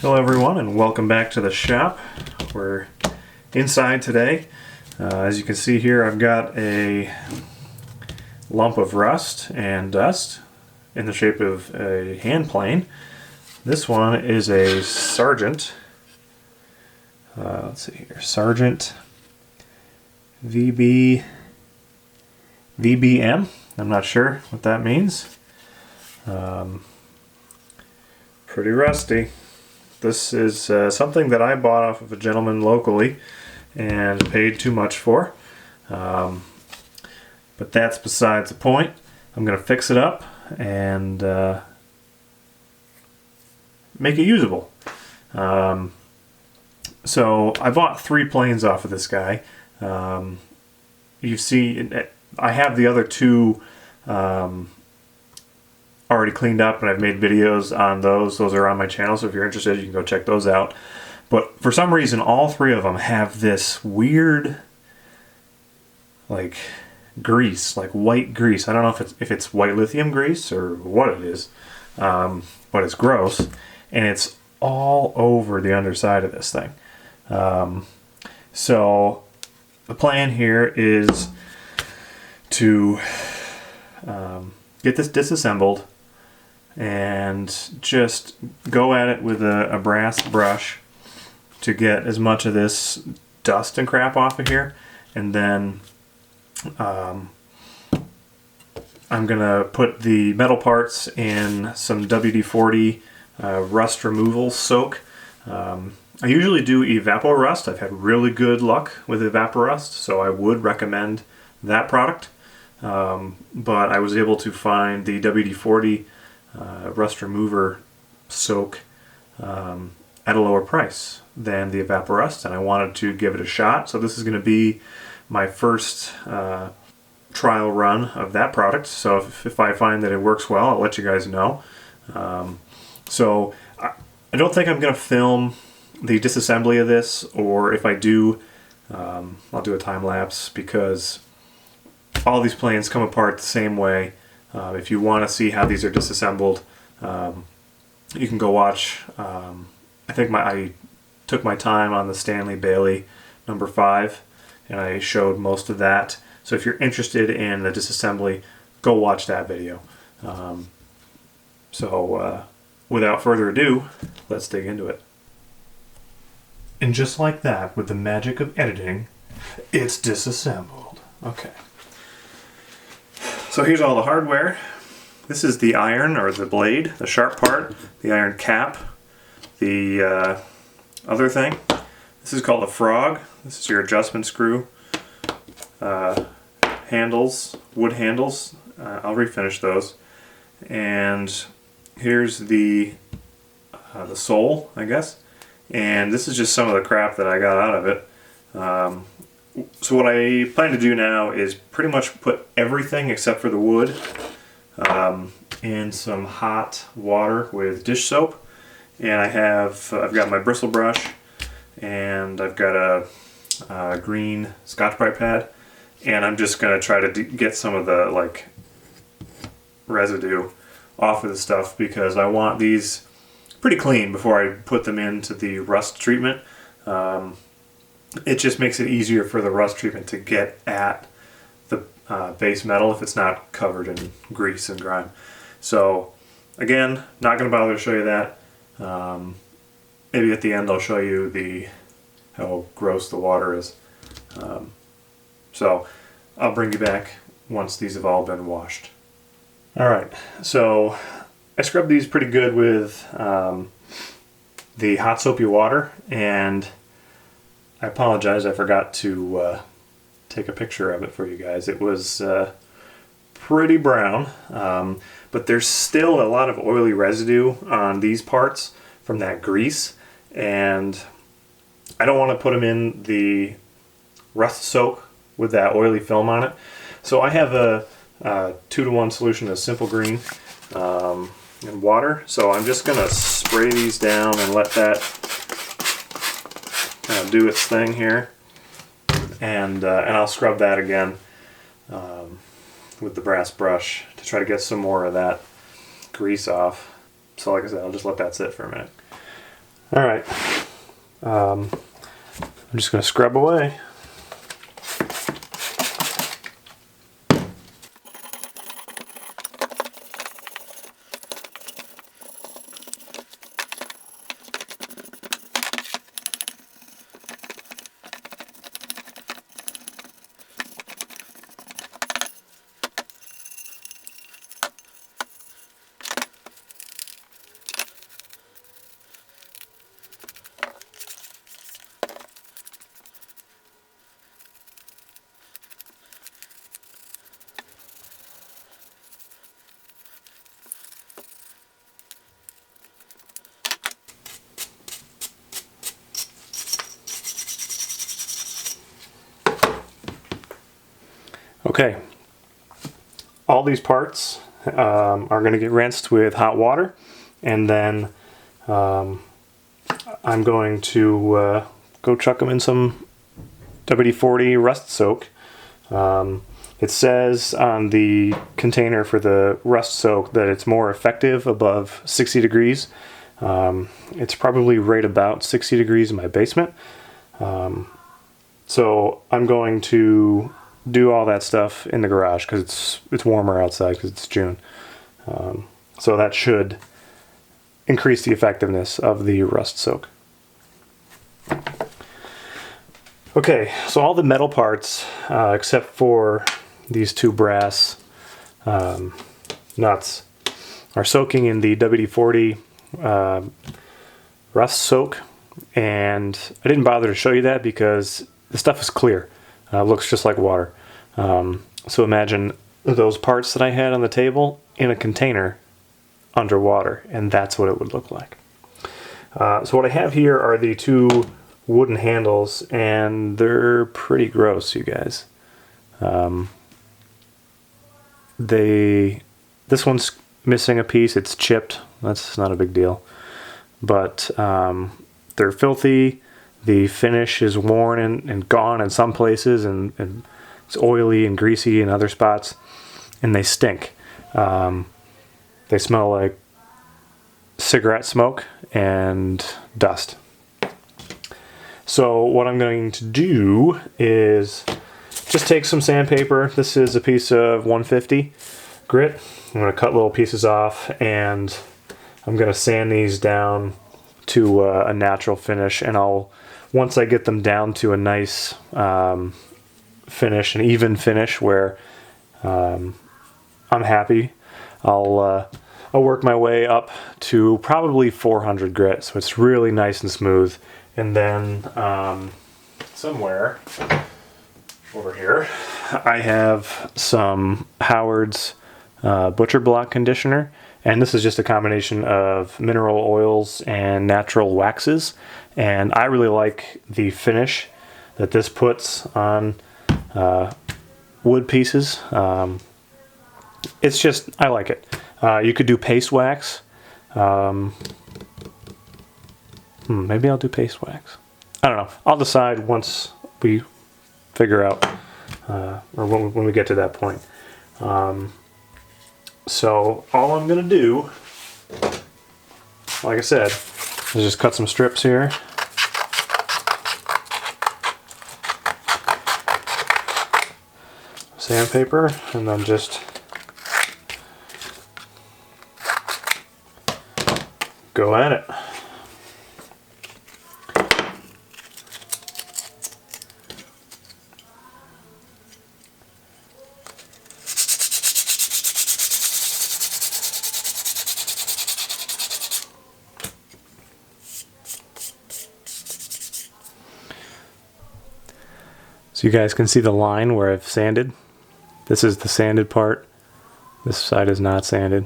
Hello everyone and welcome back to the shop. We're inside today. As you can see here, I've got a lump of rust and dust in the shape of a hand plane. This one is a Sargent, let's see here, Sargent VBM. I'm not sure what that means. Pretty rusty. This is something that I bought off of a gentleman locally and paid too much for. But that's besides the point. I'm going to fix it up and make it usable. So I bought 3 planes off of this guy. You see, I have the other 2 already cleaned up, and I've made videos on those. Those are on my channel, so if you're interested, you can go check those out. But for some reason, all 3 of them have this weird, like, grease, like white grease. I don't know if it's white lithium grease or what it is, but it's gross, and it's all over the underside of this thing. So the plan here is to get this disassembled and just go at it with a brass brush to get as much of this dust and crap off of here. And then I'm gonna put the metal parts in some WD-40 rust removal soak. I usually do Evapo-Rust. I've had really good luck with Evapo-Rust, so I would recommend that product. But I was able to find the WD-40 rust remover soak at a lower price than the Evapo-Rust, and I wanted to give it a shot. So this is going to be my first trial run of that product. So if I find that it works well, I'll let you guys know. So I don't think I'm going to film the disassembly of this, or if I do, I'll do a time lapse, because all these planes come apart the same way. If you want to see how these are disassembled, you can go watch. I think I took my time on the Stanley Bailey number 5, and I showed most of that. So if you're interested in the disassembly, go watch that video. Without further ado, let's dig into it. And just like that, with the magic of editing, it's disassembled. Okay. So here's all the hardware. This is the iron, or the blade, the sharp part, the iron cap, the other thing. This is called a frog. This is your adjustment screw. Handles, wood handles. I'll refinish those. And here's the sole, I guess. And this is just some of the crap that I got out of it. So what I plan to do now is pretty much put everything except for the wood in some hot water with dish soap, and I've got my bristle brush, and I've got a green Scotch-Brite pad, and I'm just gonna try to get some of the residue off of the stuff, because I want these pretty clean before I put them into the rust treatment. It just makes it easier for the rust treatment to get at the base metal if it's not covered in grease and grime. So again, not going to bother to show you that. Maybe at the end I'll show you how gross the water is. So I'll bring you back once these have all been washed. Alright, so I scrubbed these pretty good with the hot soapy water, and I apologize, I forgot to take a picture of it for you guys. It was pretty brown, but there's still a lot of oily residue on these parts from that grease, and I don't want to put them in the rust soak with that oily film on it. So I have a 2-to-1 solution of Simple Green and water, so I'm just going to spray these down and let that do its thing here, and I'll scrub that again with the brass brush to try to get some more of that grease off. So like I said, I'll just let that sit for a minute. All right, I'm just going to scrub away. Okay, all these parts are going to get rinsed with hot water, and then I'm going to go chuck them in some WD-40 rust soak. It says on the container for the rust soak that it's more effective above 60 degrees. It's probably right about 60 degrees in my basement. So I'm going to do all that stuff in the garage because it's warmer outside because it's June. So that should increase the effectiveness of the rust soak. Okay, so all the metal parts except for these two brass nuts are soaking in the WD-40 rust soak, and I didn't bother to show you that because the stuff is clear. It looks just like water. So imagine those parts that I had on the table in a container underwater, and that's what it would look like. So what I have here are the two wooden handles, and they're pretty gross, you guys. This one's missing a piece. It's chipped. That's not a big deal. But they're filthy. The finish is worn and gone in some places, and it's oily and greasy in other spots, and they stink. They smell like cigarette smoke and dust. So what I'm going to do is just take some sandpaper. This is a piece of 150 grit. I'm going to cut little pieces off, and I'm going to sand these down to a natural finish, and once I get them down to a nice finish, an even finish where I'm happy, I'll work my way up to probably 400 grit, so it's really nice and smooth. And then somewhere over here I have some Howard's Butcher Block conditioner, and this is just a combination of mineral oils and natural waxes, and I really like the finish that this puts on wood pieces. It's just, I like it. You could do paste wax. Maybe I'll do paste wax. I don't know. I'll decide once we figure out, or when we get to that point. So all I'm going to do, like I said, is just cut some strips here. Sandpaper, and then just go at it. So you guys can see the line where I've sanded. This is the sanded part. This side is not sanded.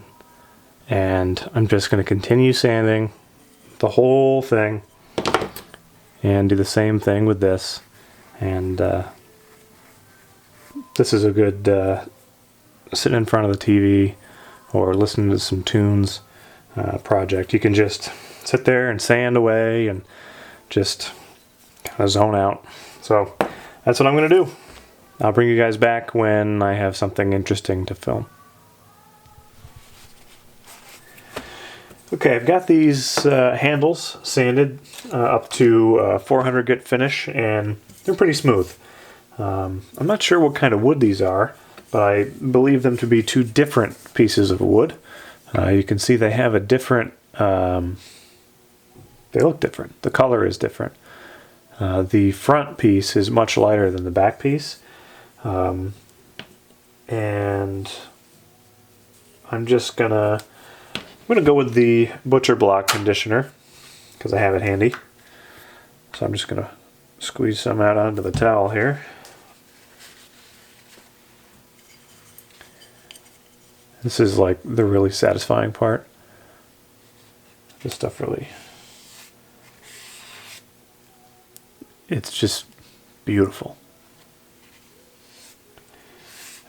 And I'm just going to continue sanding the whole thing and do the same thing with this. And this is a good sitting in front of the TV or listening to some tunes project. You can just sit there and sand away and just kind of zone out. So that's what I'm going to do. I'll bring you guys back when I have something interesting to film. Okay, I've got these handles sanded up to 400 grit finish, and they're pretty smooth. I'm not sure what kind of wood these are, but I believe them to be two different pieces of wood. You can see they have a different, they look different. The color is different. The front piece is much lighter than the back piece. And I'm gonna go with the butcher block conditioner because I have it handy. So I'm just gonna squeeze some out onto the towel here. This is like the really satisfying part. This stuff really, it's just beautiful.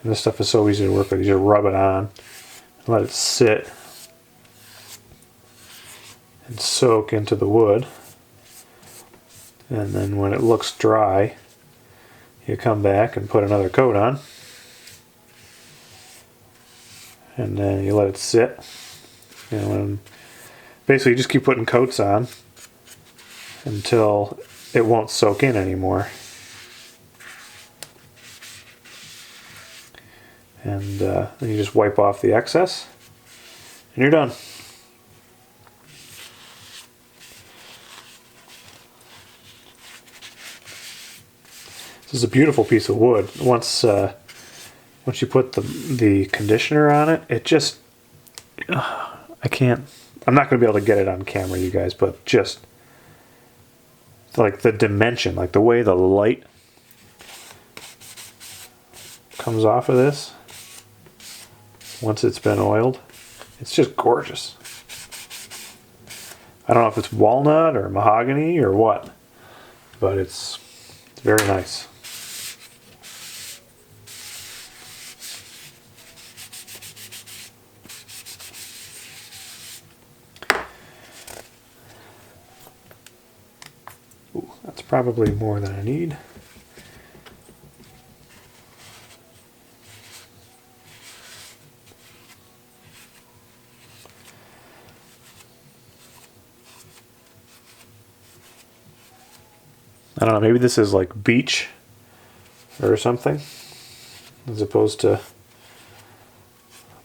And this stuff is so easy to work with. You just rub it on, let it sit and soak into the wood. And then when it looks dry, you come back and put another coat on. And then you let it sit. And basically you just keep putting coats on until it won't soak in anymore. And then you just wipe off the excess and you're done. This is a beautiful piece of wood. Once you put the conditioner on it, it just, I'm not going to be able to get it on camera, you guys, but just like the dimension, like the way the light comes off of this once it's been oiled, it's just gorgeous. I don't know if it's walnut or mahogany or what, but it's very nice. Ooh, that's probably more than I need. I don't know, maybe this is like beech or something, as opposed to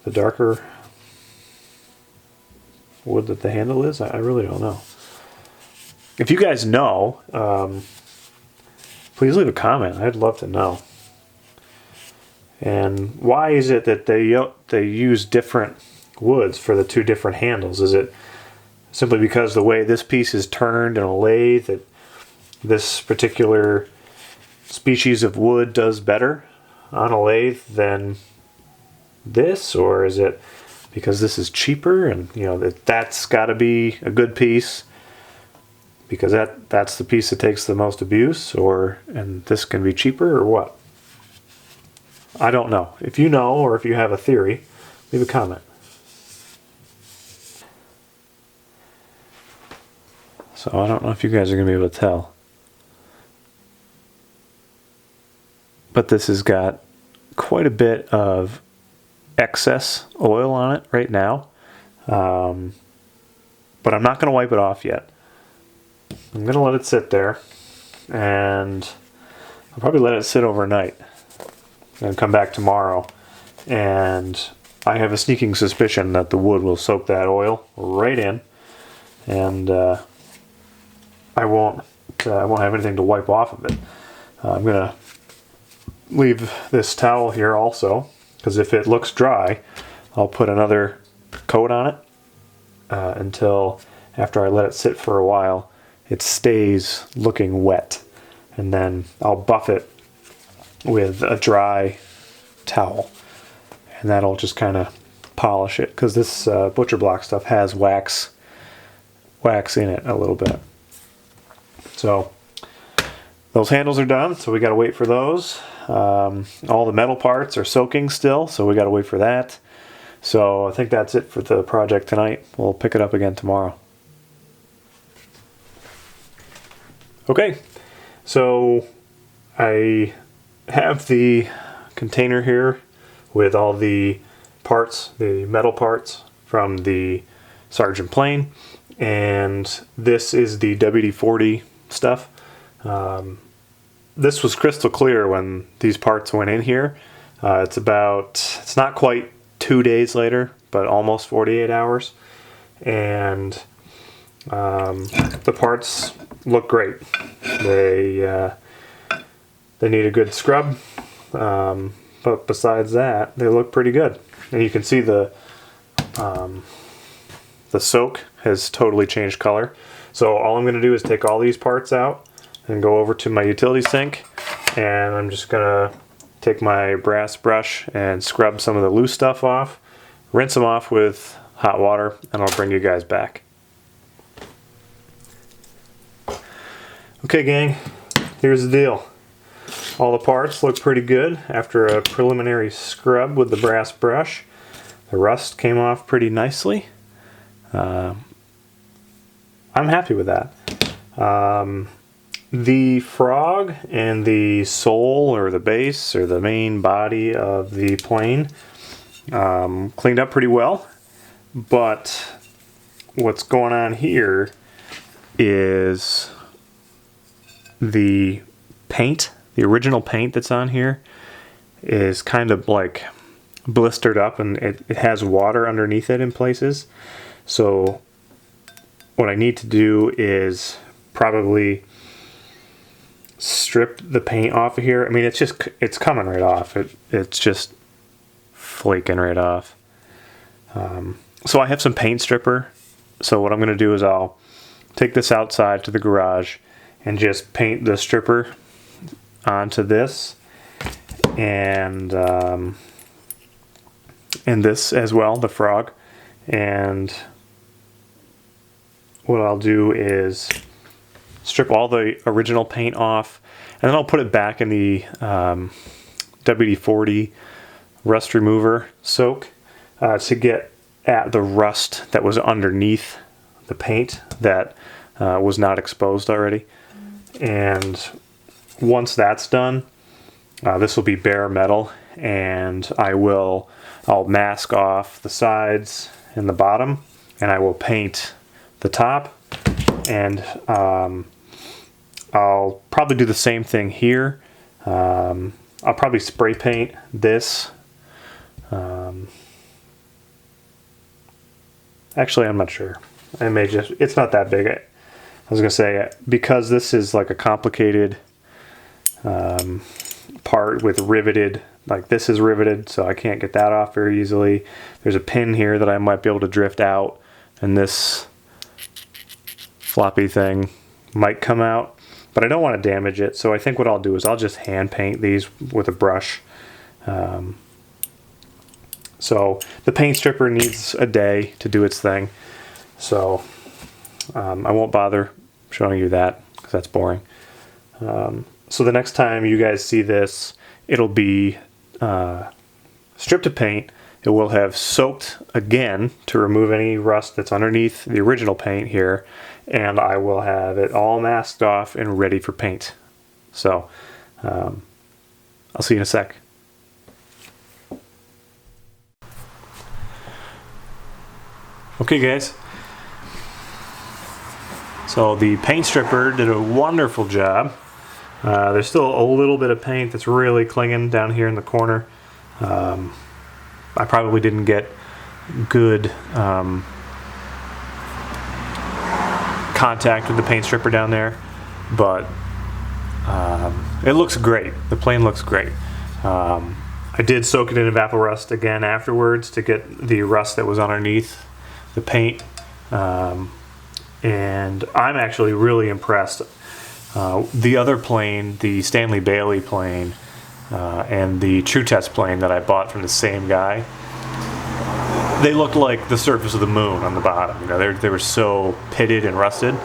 the darker wood that the handle is. I really don't know. If you guys know, please leave a comment. I'd love to know. And why is it that they use different woods for the two different handles? Is it simply because the way this piece is turned in a lathe that this particular species of wood does better on a lathe than this, or is it because this is cheaper and that's got to be a good piece because that's the piece that takes the most abuse, and this can be cheaper, or what? I don't know. If you know, or if you have a theory, leave a comment. So I don't know if you guys are going to be able to tell, but this has got quite a bit of excess oil on it right now, but I'm not going to wipe it off yet. I'm going to let it sit there, and I'll probably let it sit overnight and come back tomorrow, and I have a sneaking suspicion that the wood will soak that oil right in, and I won't have anything to wipe off of it. I'm going to leave this towel here also, because if it looks dry, I'll put another coat on it until after I let it sit for a while, it stays looking wet. And then I'll buff it with a dry towel. And that'll just kind of polish it, because this butcher block stuff has wax in it a little bit. So those handles are done, so we got to wait for those. All the metal parts are soaking still, so we got to wait for that. So I think that's it for the project tonight. We'll pick it up again tomorrow. Okay, so I have the container here with all the parts, the metal parts from the Sargent plane, and this is the WD-40 stuff. This was crystal clear when these parts went in here. It's not quite 2 days later, but almost 48 hours. And the parts look great. They need a good scrub, but besides that, they look pretty good. And you can see the soak has totally changed color. So all I'm going to do is take all these parts out and go over to my utility sink, and I'm just going to take my brass brush and scrub some of the loose stuff off, rinse them off with hot water, and I'll bring you guys back. Okay gang, here's the deal. All the parts look pretty good after a preliminary scrub with the brass brush. The rust came off pretty nicely. I'm happy with that. The frog and the sole or the base or the main body of the plane cleaned up pretty well, but what's going on here is the paint, the original paint that's on here is kind of like blistered up, and it has water underneath it in places. So what I need to do is probably strip the paint off of here. I mean, it's coming right off. It's just flaking right off. So I have some paint stripper. So what I'm going to do is I'll take this outside to the garage and just paint the stripper onto this, and this as well, the frog. And what I'll do is strip all the original paint off, and then I'll put it back in the WD-40 rust remover soak to get at the rust that was underneath the paint that was not exposed already. And once that's done, this will be bare metal, and I'll mask off the sides and the bottom, and I will paint the top, and I'll probably do the same thing here. I'll probably spray paint this. Actually, I'm not sure. I may just, it's not that big. I was gonna say, because this is like a complicated part with riveted, like this is riveted, so I can't get that off very easily. There's a pin here that I might be able to drift out, and this floppy thing might come out, but I don't want to damage it. So I think what I'll do is I'll just hand paint these with a brush. So the paint stripper needs a day to do its thing, so I won't bother showing you that because that's boring. So the next time you guys see this, it'll be stripped of paint. It will have soaked again to remove any rust that's underneath the original paint here, and I will have it all masked off and ready for paint. So I'll see you in a sec. Okay guys, so the paint stripper did a wonderful job. There's still a little bit of paint that's really clinging down here in the corner. I probably didn't get good contact with the paint stripper down there, but it looks great. The plane looks great. I did soak it in Evapo-Rust again afterwards to get the rust that was underneath the paint, and I'm actually really impressed. The other plane, the Stanley Bailey plane, and the True Test plane that I bought from the same guy, they looked like the surface of the moon on the bottom. You know, they were so pitted and rusted.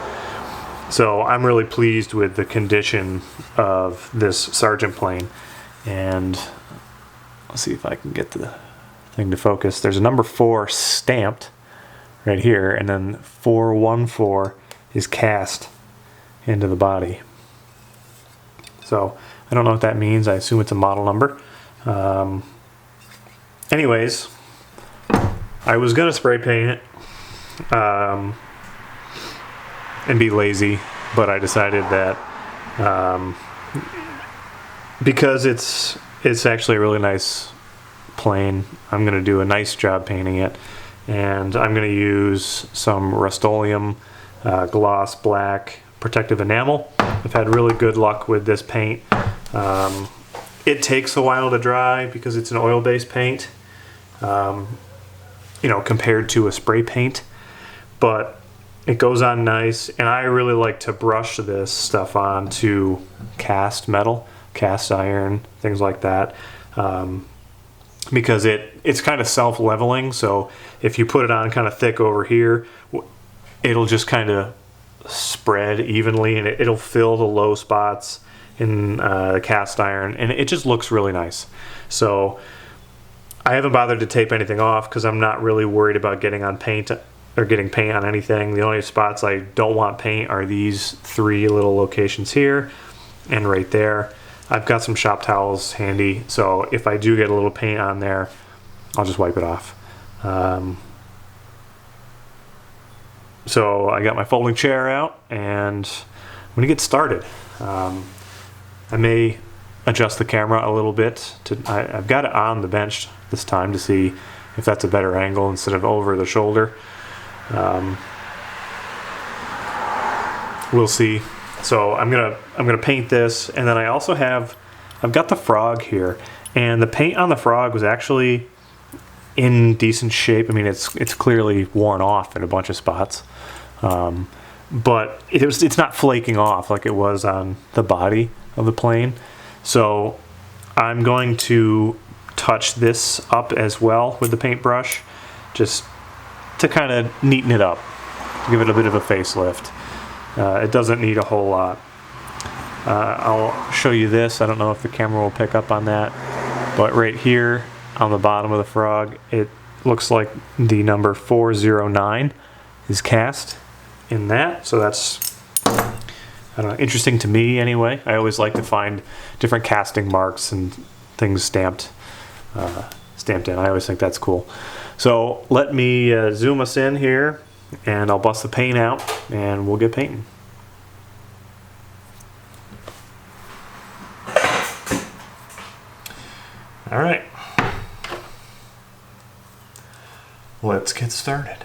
So I'm really pleased with the condition of this Sargent plane. And let's see if I can get the thing to focus. There's a number 4 stamped right here, and then 414 is cast into the body. So I don't know what that means. I assume it's a model number. Anyways, I was gonna spray paint it, and be lazy, but I decided that because it's actually a really nice plane, I'm going to do a nice job painting it, and I'm going to use some Rust-Oleum gloss black protective enamel. I've had really good luck with this paint. It takes a while to dry because it's an oil-based paint, you know, compared to a spray paint, but it goes on nice, and I really like to brush this stuff onto cast metal, cast iron, things like that, because it's kind of self-leveling, so if you put it on kind of thick over here, it'll just kind of spread evenly, and it'll fill the low spots in the cast iron, and it just looks really nice. So I haven't bothered to tape anything off because I'm not really worried about getting on paint or getting paint on anything. The only spots I don't want paint are these 3 little locations here and right there. I've got some shop towels handy, so if I do get a little paint on there, I'll just wipe it off. So I got my folding chair out, and I'm gonna get started. I may adjust the camera a little bit. I've got it on the bench this time to see if that's a better angle instead of over the shoulder. We'll see. So I'm gonna paint this, and then I've got the frog here, and the paint on the frog was actually in decent shape. I mean, it's clearly worn off in a bunch of spots, but it's not flaking off like it was on the body of the plane. So I'm going to touch this up as well with the paintbrush, just to kind of neaten it up, give it a bit of a facelift. It doesn't need a whole lot. I'll show you this. I don't know if the camera will pick up on that, but right here on the bottom of the frog, it looks like the number 409 is cast in that. So that's, I don't know, interesting to me anyway. I always like to find different casting marks and things stamped in. I always think that's cool. So let me zoom us in here, and I'll bust the paint out, and we'll get painting. All right, let's get started.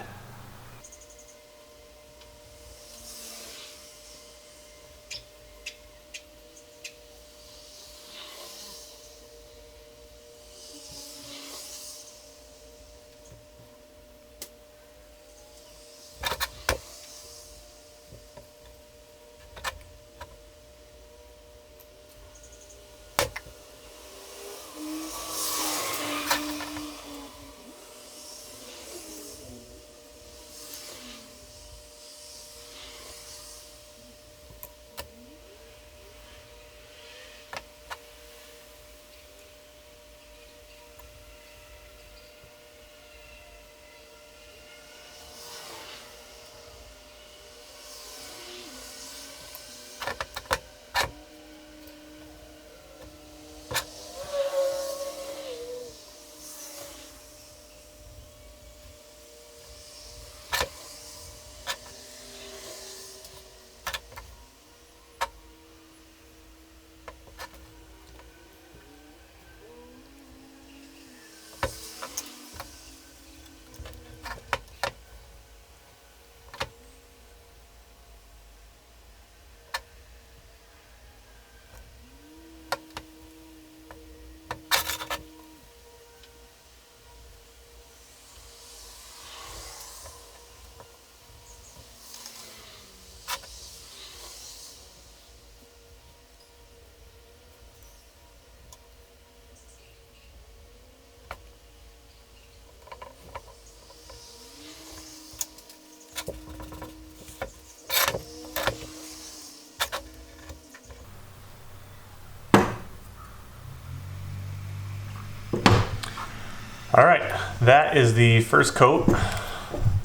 All right, that is the first coat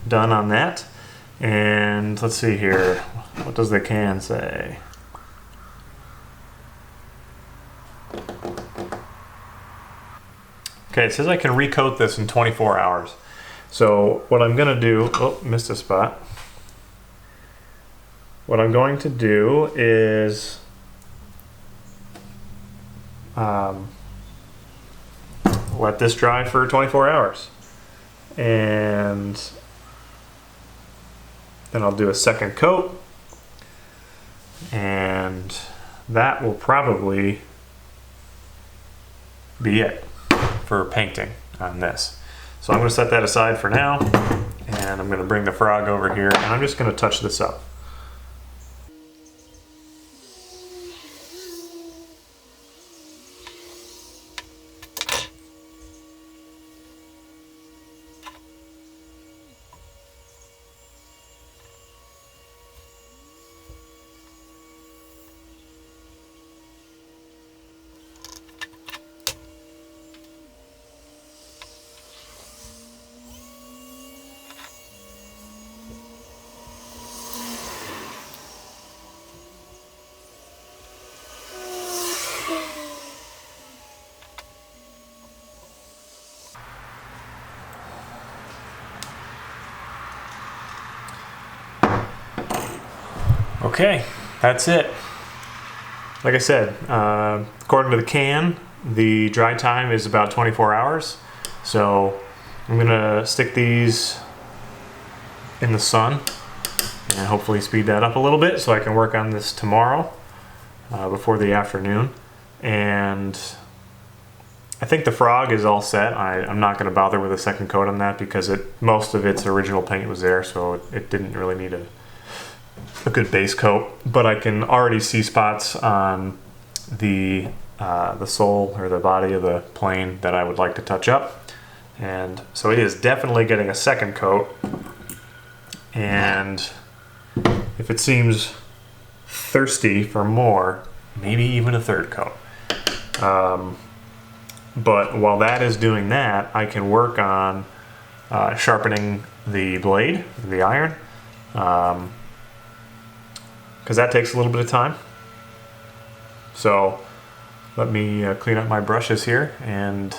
done on that. And let's see here, what does the can say? Okay, it says I can recoat this in 24 hours. So what I'm gonna do, oh, missed a spot. What I'm going to do is let this dry for 24 hours. And then I'll do a second coat. And that will probably be it for painting on this. So I'm going to set that aside for now, and I'm going to bring the frog over here, and I'm just going to touch this up. Okay, that's it. Like I said, according to the can, the dry time is about 24 hours. So I'm gonna stick these in the sun and hopefully speed that up a little bit so I can work on this tomorrow before the afternoon. And I think the frog is all set. I'm not gonna bother with a second coat on that because most of its original paint was there, so it didn't really need a good base coat, but I can already see spots on the sole or the body of the plane that I would like to touch up. And so it is definitely getting a second coat, and if it seems thirsty for more, maybe even a third coat. But while that is doing that, I can work on sharpening the blade, the iron, because that takes a little bit of time. So let me clean up my brushes here and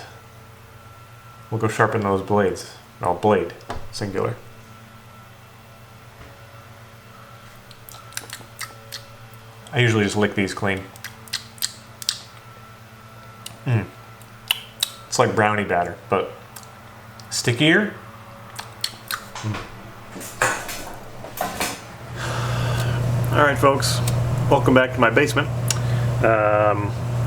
we'll go sharpen those blades. Oh, blade, singular. I usually just lick these clean. It's like brownie batter, but stickier. Alright folks, welcome back to my basement.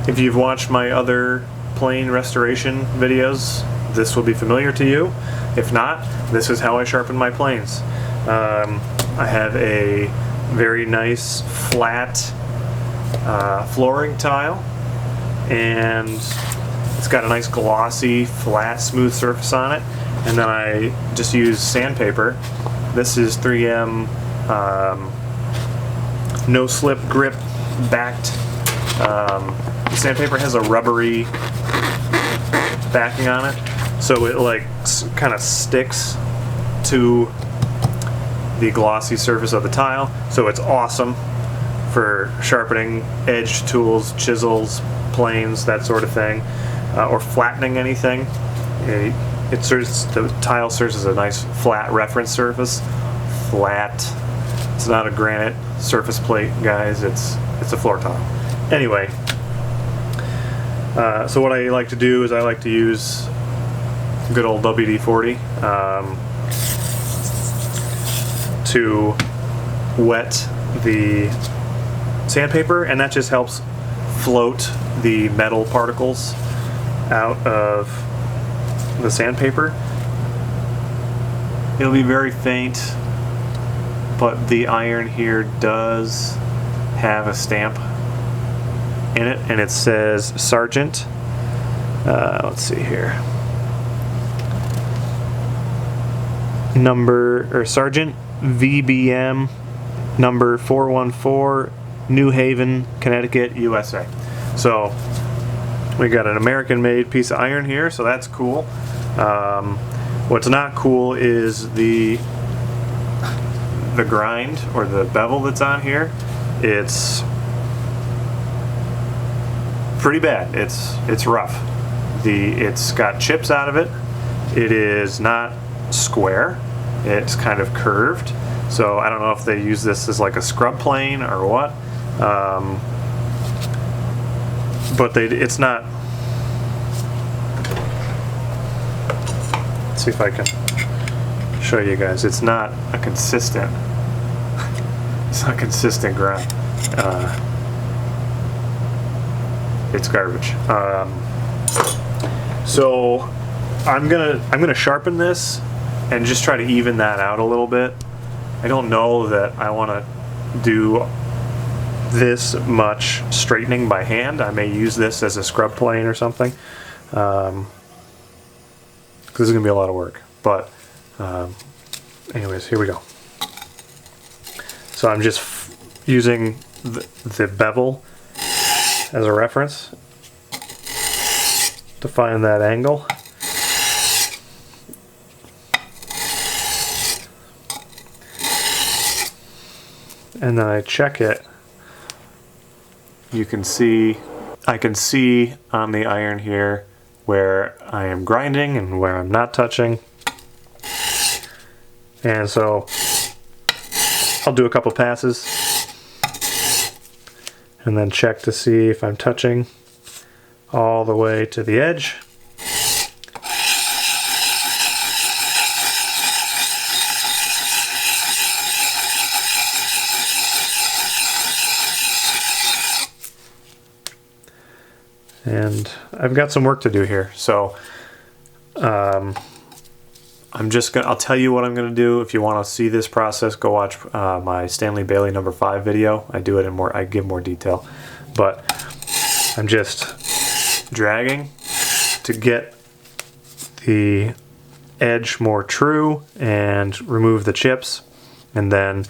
If you've watched my other plane restoration videos, this will be familiar to you. If not, this is how I sharpen my planes. I have a very nice flat flooring tile, and it's got a nice glossy, flat, smooth surface on it. And then I just use sandpaper. This is 3M no slip grip backed. The sandpaper has a rubbery backing on it, so it like kind of sticks to the glossy surface of the tile. So it's awesome for sharpening edge tools, chisels, planes, that sort of thing, or flattening anything. The tile serves as a nice flat reference surface. Flat. It's not a granite surface plate, guys. It's a floor tile. Anyway, so what I like to do is I like to use good old WD-40 to wet the sandpaper, and that just helps float the metal particles out of the sandpaper. It'll be very faint, but the iron here does have a stamp in it, and it says Sargent. Let's see here. Sargent VBM number 414, New Haven, Connecticut, USA. So we got an American-made piece of iron here, so that's cool. What's not cool is the grind or the bevel that's on here. It's pretty bad. It's rough. It's got chips out of it. It is not square. It's kind of curved. So I don't know if they use this as like a scrub plane or what. But it's not. Let's see if I can show you guys. It's not a consistent. It's not consistent grind. It's garbage. So I'm gonna sharpen this and just try to even that out a little bit. I don't know that I want to do this much straightening by hand. I may use this as a scrub plane or something, because this is gonna be a lot of work. But anyways, here we go. So I'm just using the bevel as a reference to find that angle. And then I check it. You can see, I can see on the iron here where I am grinding and where I'm not touching. And so I'll do a couple passes and then check to see if I'm touching all the way to the edge. And I've got some work to do here, so I'll tell you what I'm gonna do. If you want to see this process, go watch my Stanley Bailey number 5 video. I do it in more, I give more detail, but I'm just dragging to get the edge more true and remove the chips, and then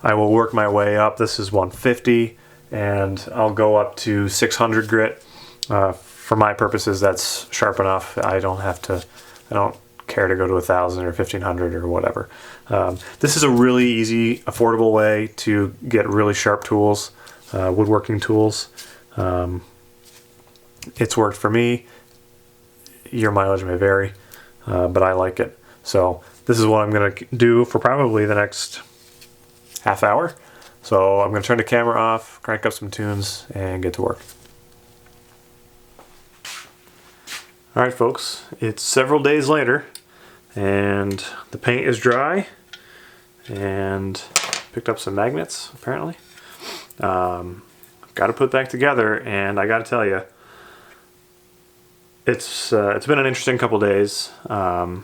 I will work my way up. This is 150 and I'll go up to 600 grit. For my purposes, that's sharp enough. I don't care to go to 1,000 or 1,500 or whatever. This is a really easy, affordable way to get really sharp tools, woodworking tools. It's worked for me. Your mileage may vary, but I like it. So this is what I'm going to do for probably the next half hour. So I'm going to turn the camera off, crank up some tunes, and get to work. Alright folks, it's several days later and the paint is dry, and picked up some magnets apparently. Got to put back together, and I got to tell you, it's been an interesting couple days. The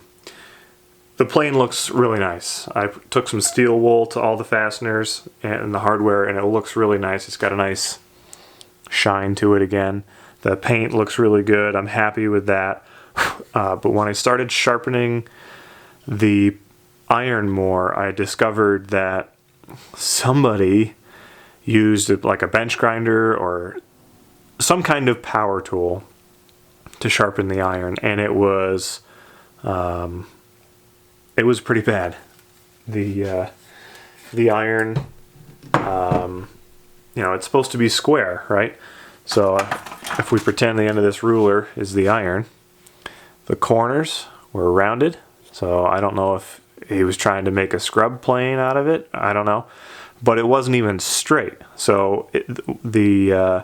plane looks really nice. I took some steel wool to all the fasteners and the hardware, and it looks really nice. It's got a nice shine to it again. The paint looks really good. I'm happy with that. But when I started sharpening the iron more, I discovered that somebody used like a bench grinder or some kind of power tool to sharpen the iron, and it was pretty bad. The iron, it's supposed to be square, right? So if we pretend the end of this ruler is the iron, the corners were rounded. So I don't know if he was trying to make a scrub plane out of it. I don't know. But it wasn't even straight. So the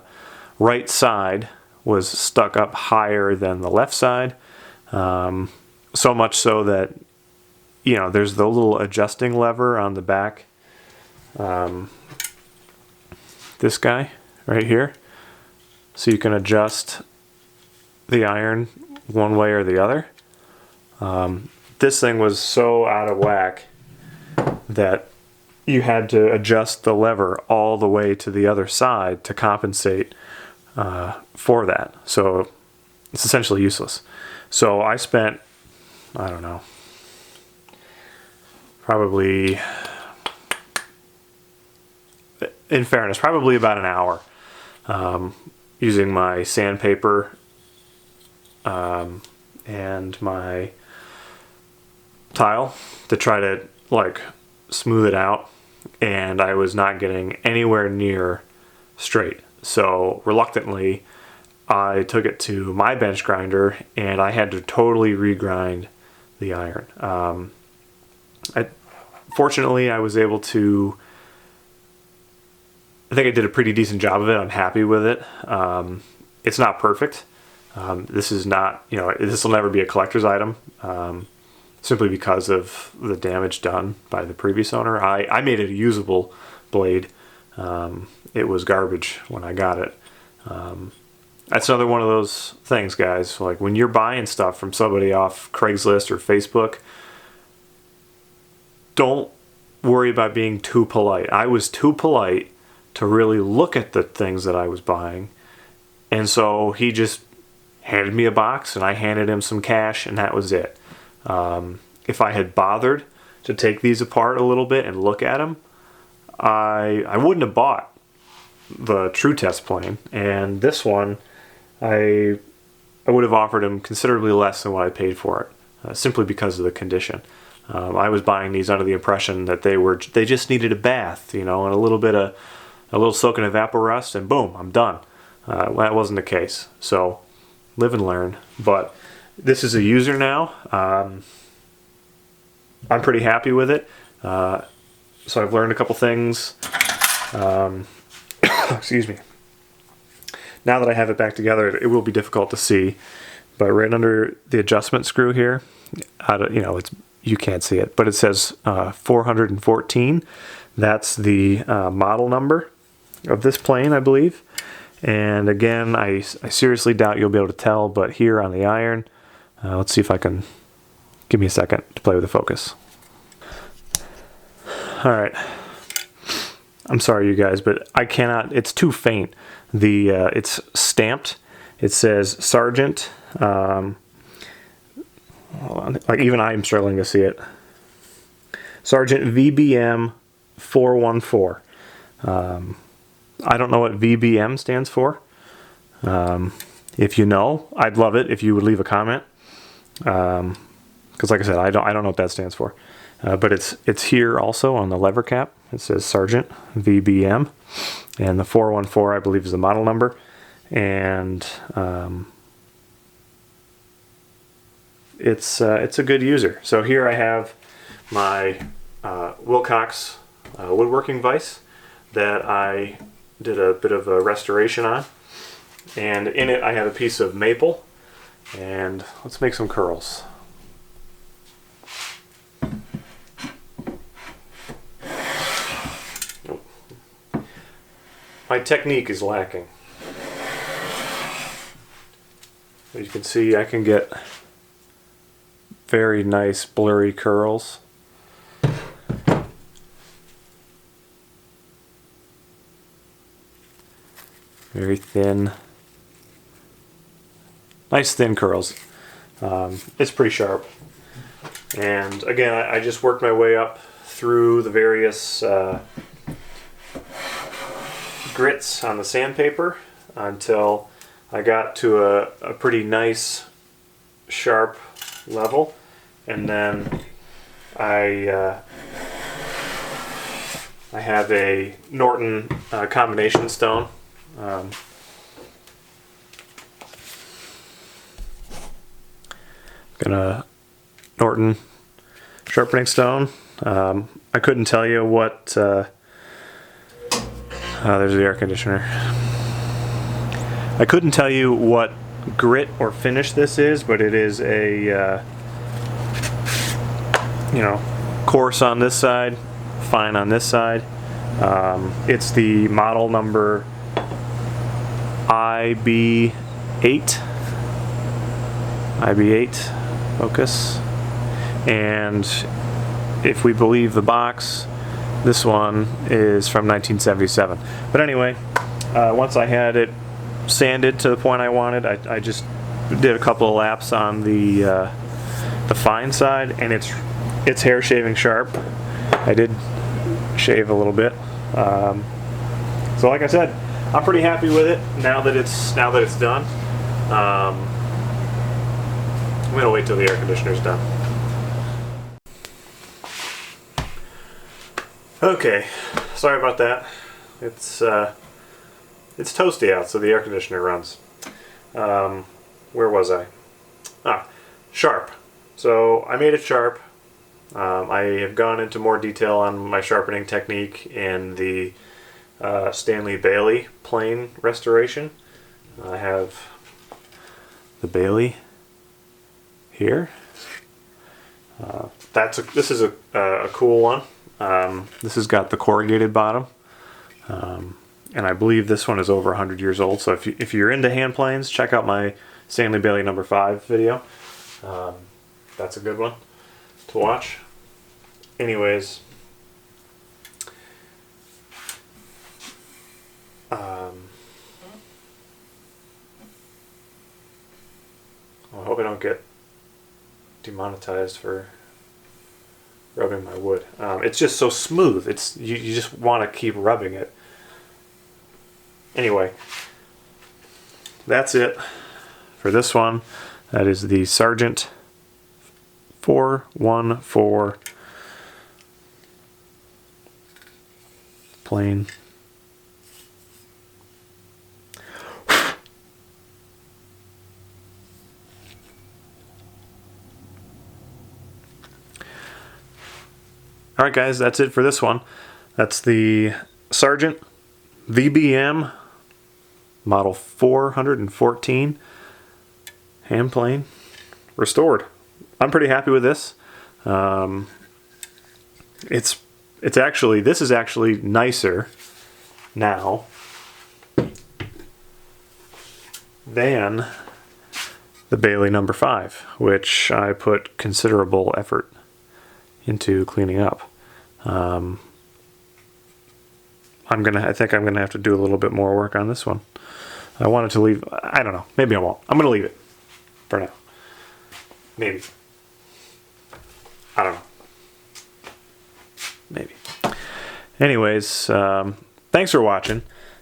right side was stuck up higher than the left side. So much so that, there's the little adjusting lever on the back. This guy right here. So you can adjust the iron one way or the other. This thing was so out of whack that you had to adjust the lever all the way to the other side to compensate for that. So it's essentially useless. So I spent, I don't know, probably, in fairness, probably about an hour using my sandpaper and my tile to try to smooth it out, and I was not getting anywhere near straight. So reluctantly I took it to my bench grinder and I had to totally regrind the iron. Fortunately, I was able to, I think I did a pretty decent job of it. I'm happy with it. It's not perfect. This is not, you know, this will never be a collector's item, simply because of the damage done by the previous owner. I made it a usable blade. It was garbage when I got it. That's another one of those things, guys. Like when you're buying stuff from somebody off Craigslist or Facebook, don't worry about being too polite. I was too polite to really look at the things that I was buying. And so he just handed me a box and I handed him some cash and that was it. If I had bothered to take these apart a little bit and look at them, I wouldn't have bought the True Test plane. And this one, I would have offered him considerably less than what I paid for it, simply because of the condition. I was buying these under the impression that they just needed a bath, you know, and a little soak in evaporust, and boom, I'm done. That wasn't the case. So live and learn. But this is a user now. I'm pretty happy with it. So I've learned a couple things. Excuse me. Now that I have it back together, it will be difficult to see, but right under the adjustment screw here, you know, you can't see it, but it says 414. That's the model number of this plane, I believe. And again, I seriously doubt you'll be able to tell, but here on the iron, let's see if I can, give me a second to play with the focus. All right. I'm sorry, you guys, but I cannot, it's too faint. It's stamped. It says Sargent. Hold on. Like even I'm struggling to see it. Sargent VBM 414. I don't know what VBM stands for. If you know, I'd love it if you would leave a comment. Because like I said, I don't know what that stands for. But it's here also on the lever cap. It says Sargent VBM, and the 414 I believe is the model number. And it's a good user. So here I have my Wilcox woodworking vise that I did a bit of a restoration on, and in it I have a piece of maple. And let's make some curls. My technique is lacking. As you can see, I can get very nice blurry curls. Very thin. Nice thin curls. It's pretty sharp. And again, I just worked my way up through the various grits on the sandpaper until I got to a pretty nice sharp level, and then I have a Norton combination stone. Gonna Norton sharpening stone. I couldn't tell you what there's the air conditioner. I couldn't tell you what grit or finish this is, but it is a you know, coarse on this side, fine on this side. It's the model number IB8 focus, and if we believe the box, this one is from 1977. But anyway, once I had it sanded to the point I wanted, I just did a couple of laps on the fine side, and it's hair shaving sharp. I did shave a little bit. So like I said, I'm pretty happy with it now that it's done. I'm gonna wait till the air conditioner's done. Okay, sorry about that. It's toasty out, so the air conditioner runs. Where was I? Sharp. So I made it sharp. I have gone into more detail on my sharpening technique in the Stanley Bailey plane restoration. I have the Bailey here. This is a cool one. This has got the corrugated bottom, and I believe this one is over 100 years old. So if you're into hand planes, check out my Stanley Bailey number 5 video. That's a good one to watch. Anyways, I hope I don't get demonetized for rubbing my wood. It's just so smooth. You just want to keep rubbing it. Anyway, that's it for this one. That is the Sargent 414 plane. Alright guys, that's it for this one. That's the Sargent VBM model 414 hand plane restored. I'm pretty happy with this. This is actually nicer now than the Bailey number 5, which I put considerable effort into cleaning up. I think I'm gonna have to do a little bit more work on this one. I wanted to leave. I don't know. Maybe I won't. I'm gonna leave it for now. Maybe. I don't know. Maybe. Anyways, thanks for watching.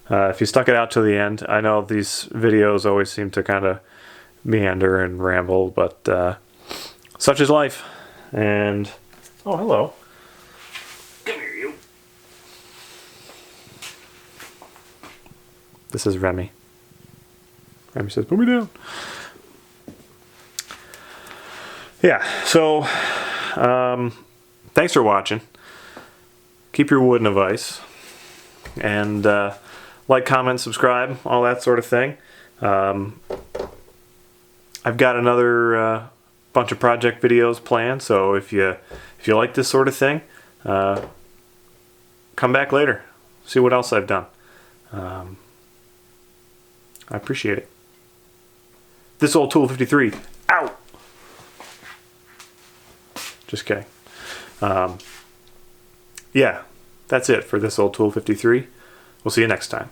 If you stuck it out to the end, I know these videos always seem to kind of meander and ramble, but such is life. And oh, hello. Come here, you. This is Remy. Remy says, put me down. Yeah, so thanks for watching. Keep your wood in a vise. And like, comment, subscribe, all that sort of thing. I've got another bunch of project videos planned, so if you like this sort of thing, come back later. See what else I've done. I appreciate it. This old Tool 53. Ow! Just kidding. Yeah, that's it for this old Tool 53. We'll see you next time.